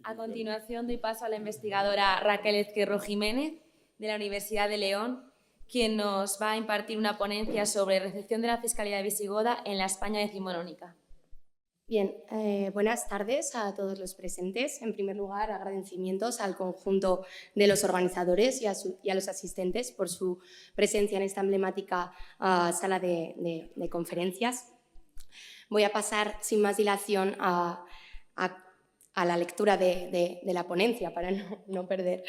A continuación doy paso a la investigadora Raquel Ezquerro Jiménez, de la Universidad de León, quien nos va a impartir una ponencia sobre recepción de la fiscalidad visigoda en la España decimonónica. Bien, buenas tardes a todos los presentes. En primer lugar, agradecimientos al conjunto de los organizadores y a los asistentes por su presencia en esta emblemática sala de conferencias. Voy a pasar sin más dilación a la lectura de la ponencia para no perder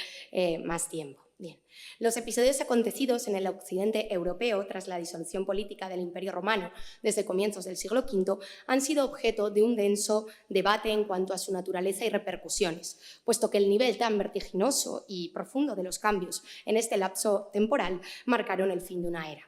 más tiempo. Bien. Los episodios acontecidos en el occidente europeo tras la disolución política del Imperio Romano desde comienzos del siglo V han sido objeto de un denso debate en cuanto a su naturaleza y repercusiones, puesto que el nivel tan vertiginoso y profundo de los cambios en este lapso temporal marcaron el fin de una era.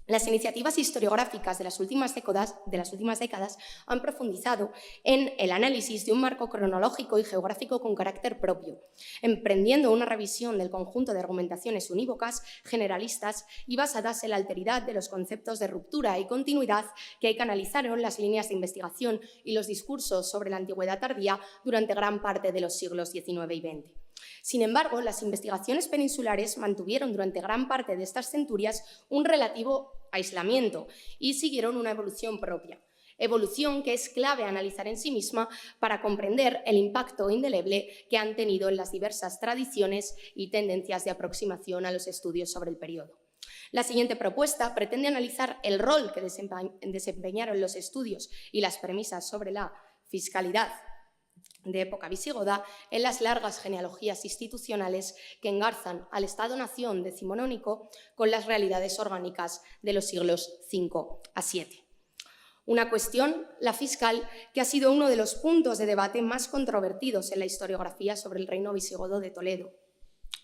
Las iniciativas historiográficas de las últimas décadas han profundizado en el análisis de un marco cronológico y geográfico con carácter propio, emprendiendo una revisión del conjunto de argumentaciones unívocas, generalistas y basadas en la alteridad de los conceptos de ruptura y continuidad que canalizaron las líneas de investigación y los discursos sobre la antigüedad tardía durante gran parte de los siglos XIX y XX. Sin embargo, las investigaciones peninsulares mantuvieron durante gran parte de estas centurias un relativo aislamiento y siguieron una evolución propia. Evolución que es clave analizar en sí misma para comprender el impacto indeleble que han tenido en las diversas tradiciones y tendencias de aproximación a los estudios sobre el periodo. La siguiente propuesta pretende analizar el rol que desempeñaron los estudios y las premisas sobre la fiscalidad de época visigoda en las largas genealogías institucionales que engarzan al Estado-nación decimonónico con las realidades orgánicas de los siglos V a VII. Una cuestión, la fiscal, que ha sido uno de los puntos de debate más controvertidos en la historiografía sobre el reino visigodo de Toledo.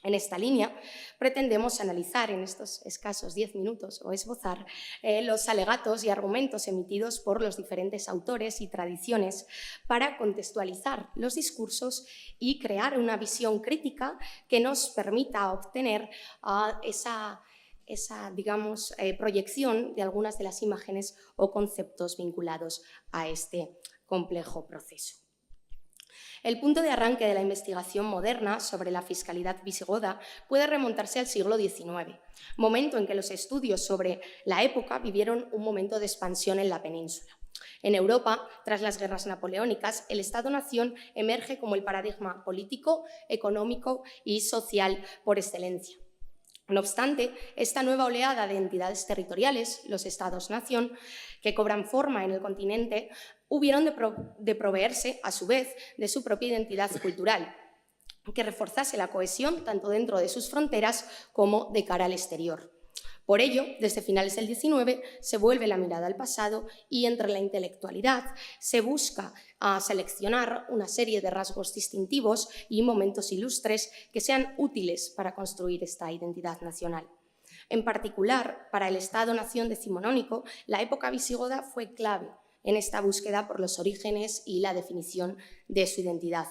En esta línea pretendemos analizar en estos escasos 10 minutos o esbozar los alegatos y argumentos emitidos por los diferentes autores y tradiciones para contextualizar los discursos y crear una visión crítica que nos permita obtener esa proyección de algunas de las imágenes o conceptos vinculados a este complejo proceso. El punto de arranque de la investigación moderna sobre la fiscalidad visigoda puede remontarse al siglo XIX, momento en que los estudios sobre la época vivieron un momento de expansión en la península. En Europa, tras las guerras napoleónicas, el Estado-nación emerge como el paradigma político, económico y social por excelencia. No obstante, esta nueva oleada de entidades territoriales, los Estados-nación, que cobran forma en el continente, hubieron de proveerse, a su vez, de su propia identidad cultural, que reforzase la cohesión tanto dentro de sus fronteras como de cara al exterior. Por ello, desde finales del XIX se vuelve la mirada al pasado y entre la intelectualidad se busca seleccionar una serie de rasgos distintivos y momentos ilustres que sean útiles para construir esta identidad nacional. En particular, para el Estado-nación decimonónico, la época visigoda fue clave en esta búsqueda por los orígenes y la definición de su identidad.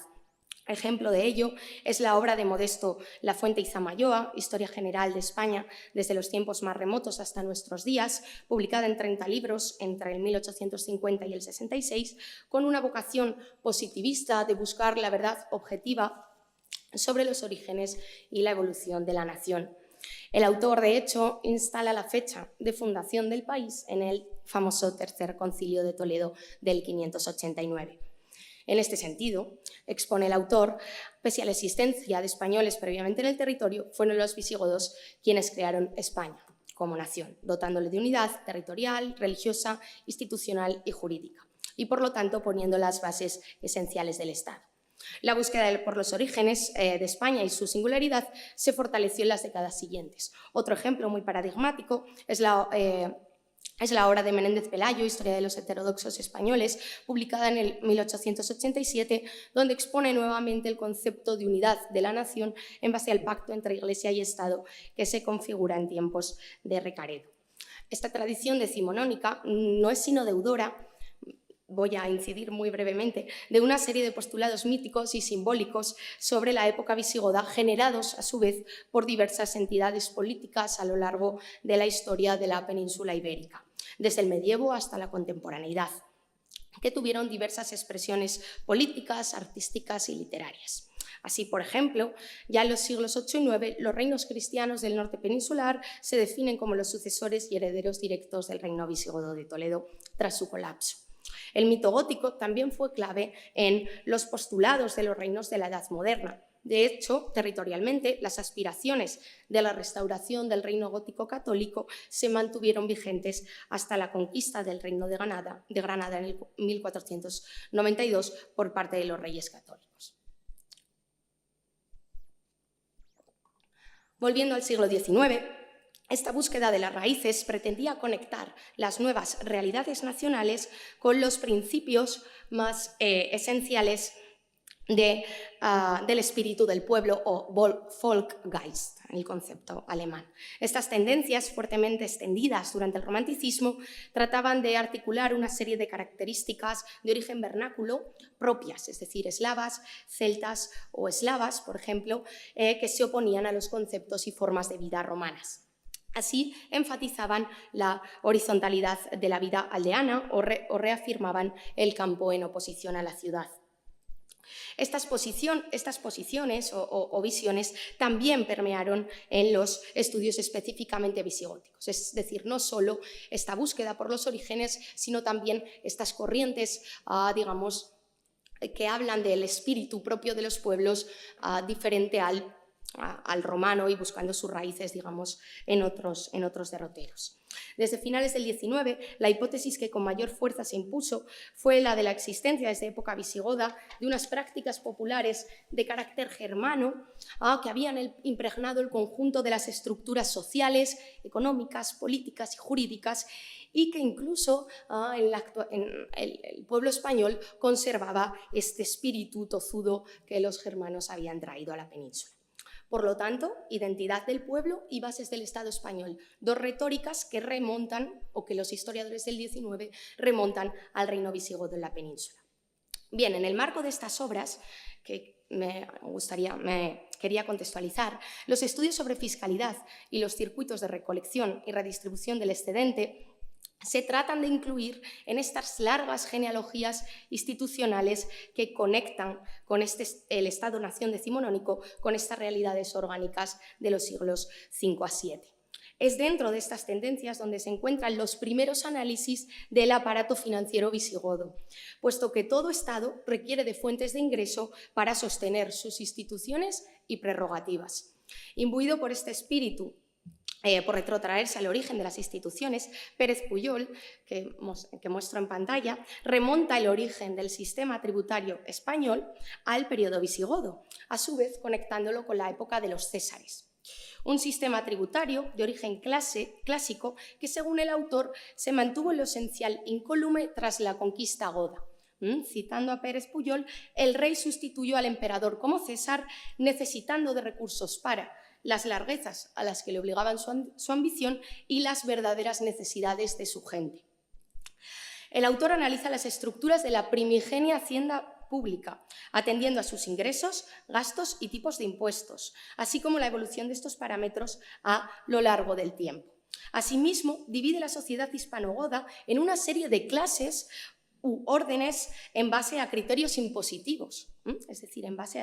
Ejemplo de ello es la obra de Modesto Lafuente y Zamayoa, Historia General de España desde los tiempos más remotos hasta nuestros días, publicada en 30 libros entre el 1850 y el 66, con una vocación positivista de buscar la verdad objetiva sobre los orígenes y la evolución de la nación. El autor, de hecho, instala la fecha de fundación del país en el famoso Tercer Concilio de Toledo del 589. En este sentido, expone el autor, pese a la existencia de españoles previamente en el territorio, fueron los visigodos quienes crearon España como nación, dotándole de unidad territorial, religiosa, institucional y jurídica, y por lo tanto poniendo las bases esenciales del Estado. La búsqueda por los orígenes de España y su singularidad se fortaleció en las décadas siguientes. Otro ejemplo muy paradigmático es la obra de Menéndez Pelayo, Historia de los heterodoxos españoles, publicada en el 1887, donde expone nuevamente el concepto de unidad de la nación en base al pacto entre Iglesia y Estado que se configura en tiempos de Recaredo. Esta tradición decimonónica no es sino deudora, voy a incidir muy brevemente, de una serie de postulados míticos y simbólicos sobre la época visigoda, generados a su vez por diversas entidades políticas a lo largo de la historia de la península ibérica, desde el medievo hasta la contemporaneidad. que tuvieron diversas expresiones políticas, artísticas y literarias. Así, por ejemplo, ya en los siglos VIII y IX, los reinos cristianos del norte peninsular se definen como los sucesores y herederos directos del reino visigodo de Toledo tras su colapso. El mito gótico también fue clave en los postulados de los reinos de la Edad Moderna. De hecho, territorialmente, las aspiraciones de la restauración del reino gótico católico se mantuvieron vigentes hasta la conquista del reino de Granada en el 1492 por parte de los reyes católicos. Volviendo al siglo XIX, esta búsqueda de las raíces pretendía conectar las nuevas realidades nacionales con los principios más esenciales del espíritu del pueblo, o Volksgeist, el concepto alemán. Estas tendencias, fuertemente extendidas durante el romanticismo, trataban de articular una serie de características de origen vernáculo propias, es decir, eslavas, celtas o eslavas, por ejemplo, que se oponían a los conceptos y formas de vida romanas. Así enfatizaban la horizontalidad de la vida aldeana o reafirmaban el campo en oposición a la ciudad. Estas posiciones o visiones también permearon en los estudios específicamente visigóticos, es decir, no solo esta búsqueda por los orígenes, sino también estas corrientes, digamos, que hablan del espíritu propio de los pueblos, diferente al romano y buscando sus raíces, digamos, en otros derroteros. Desde finales del XIX, la hipótesis que con mayor fuerza se impuso fue la de la existencia desde época visigoda de unas prácticas populares de carácter germano que habían impregnado el conjunto de las estructuras sociales, económicas, políticas y jurídicas, y que incluso el pueblo español conservaba este espíritu tozudo que los germanos habían traído a la península. Por lo tanto, identidad del pueblo y bases del Estado español, dos retóricas que remontan, o que los historiadores del XIX remontan al reino visigodo en la península. Bien, en el marco de estas obras, que quería contextualizar, los estudios sobre fiscalidad y los circuitos de recolección y redistribución del excedente se tratan de incluir en estas largas genealogías institucionales que conectan con el Estado-nación decimonónico con estas realidades orgánicas de los siglos V a VII. Es dentro de estas tendencias donde se encuentran los primeros análisis del aparato financiero visigodo, puesto que todo Estado requiere de fuentes de ingreso para sostener sus instituciones y prerrogativas. Imbuido por este espíritu, por retrotraerse al origen de las instituciones, Pérez Pujol, que muestro en pantalla, remonta el origen del sistema tributario español al periodo visigodo, a su vez conectándolo con la época de los césares. Un sistema tributario de origen clásico que, según el autor, se mantuvo en lo esencial incólume tras la conquista goda. Citando a Pérez Pujol, el rey sustituyó al emperador como César, necesitando de recursos para las larguezas a las que le obligaban su ambición y las verdaderas necesidades de su gente. El autor analiza las estructuras de la primigenia hacienda pública, atendiendo a sus ingresos, gastos y tipos de impuestos, así como la evolución de estos parámetros a lo largo del tiempo. Asimismo, divide la sociedad hispanogoda en una serie de clases u órdenes en base a criterios impositivos, es decir, en base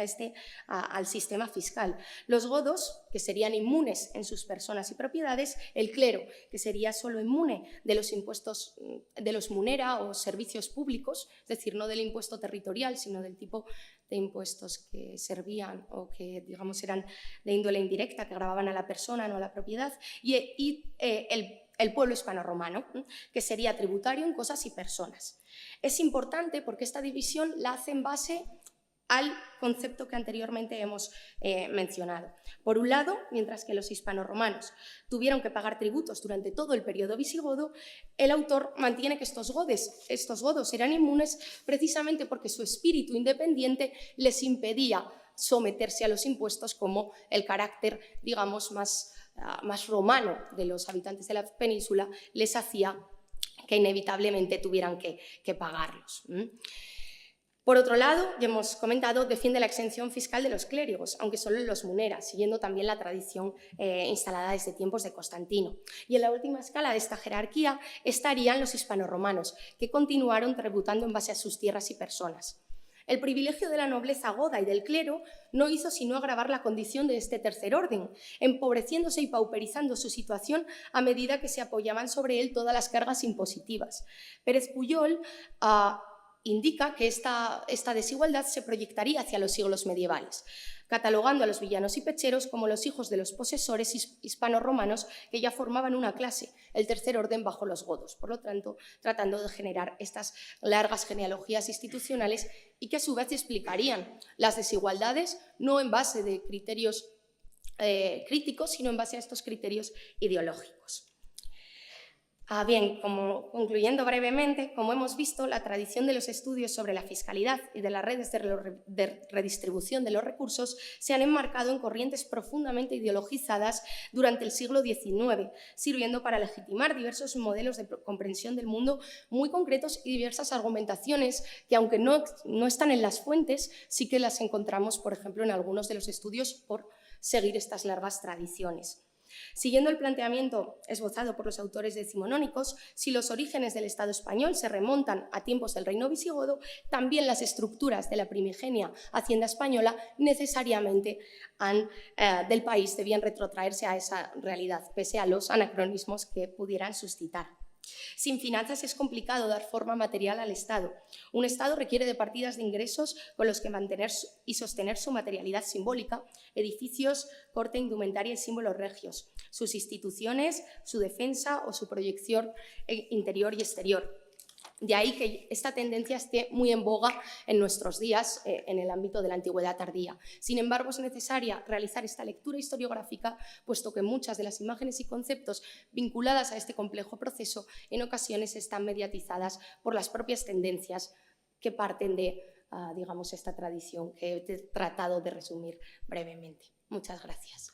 al sistema fiscal. Los godos, que serían inmunes en sus personas y propiedades; el clero, que sería solo inmune de los impuestos de los munera o servicios públicos, es decir, no del impuesto territorial, sino del tipo de impuestos que servían o que, digamos, eran de índole indirecta, que gravaban a la persona, no a la propiedad; y el pueblo hispano-romano, que sería tributario en cosas y personas. Es importante porque esta división la hace en base al concepto que anteriormente hemos mencionado. Por un lado, mientras que los hispano-romanos tuvieron que pagar tributos durante todo el periodo visigodo, el autor mantiene que estos godos eran inmunes precisamente porque su espíritu independiente les impedía someterse a los impuestos, como el carácter, digamos, más romano de los habitantes de la península les hacía que inevitablemente tuvieran que pagarlos. Por otro lado, ya hemos comentado, defiende la exención fiscal de los clérigos, aunque solo en los munera, siguiendo también la tradición instalada desde tiempos de Constantino. Y en la última escala de esta jerarquía estarían los hispanorromanos, que continuaron tributando en base a sus tierras y personas. El privilegio de la nobleza goda y del clero no hizo sino agravar la condición de este tercer orden, empobreciéndose y pauperizando su situación a medida que se apoyaban sobre él todas las cargas impositivas. Pérez Puyol indica que esta desigualdad se proyectaría hacia los siglos medievales, catalogando a los villanos y pecheros como los hijos de los posesores hispano-romanos que ya formaban una clase, el tercer orden bajo los godos, por lo tanto, tratando de generar estas largas genealogías institucionales y que a su vez explicarían las desigualdades no en base de criterios críticos, sino en base a estos criterios ideológicos. Bien, concluyendo brevemente, como hemos visto, la tradición de los estudios sobre la fiscalidad y de las redes de redistribución de los recursos se han enmarcado en corrientes profundamente ideologizadas durante el siglo XIX, sirviendo para legitimar diversos modelos de comprensión del mundo muy concretos y diversas argumentaciones que, aunque no están en las fuentes, sí que las encontramos, por ejemplo, en algunos de los estudios por seguir estas largas tradiciones. Siguiendo el planteamiento esbozado por los autores decimonónicos, si los orígenes del Estado español se remontan a tiempos del reino visigodo, también las estructuras de la primigenia hacienda española necesariamente del país debían retrotraerse a esa realidad, pese a los anacronismos que pudieran suscitar. Sin finanzas es complicado dar forma material al Estado. Un Estado requiere de partidas de ingresos con los que mantener y sostener su materialidad simbólica, edificios, corte, indumentaria y símbolos regios, sus instituciones, su defensa o su proyección interior y exterior. De ahí que esta tendencia esté muy en boga en nuestros días en el ámbito de la antigüedad tardía. Sin embargo, es necesaria realizar esta lectura historiográfica, puesto que muchas de las imágenes y conceptos vinculadas a este complejo proceso en ocasiones están mediatizadas por las propias tendencias que parten de, digamos, esta tradición que he tratado de resumir brevemente. Muchas gracias.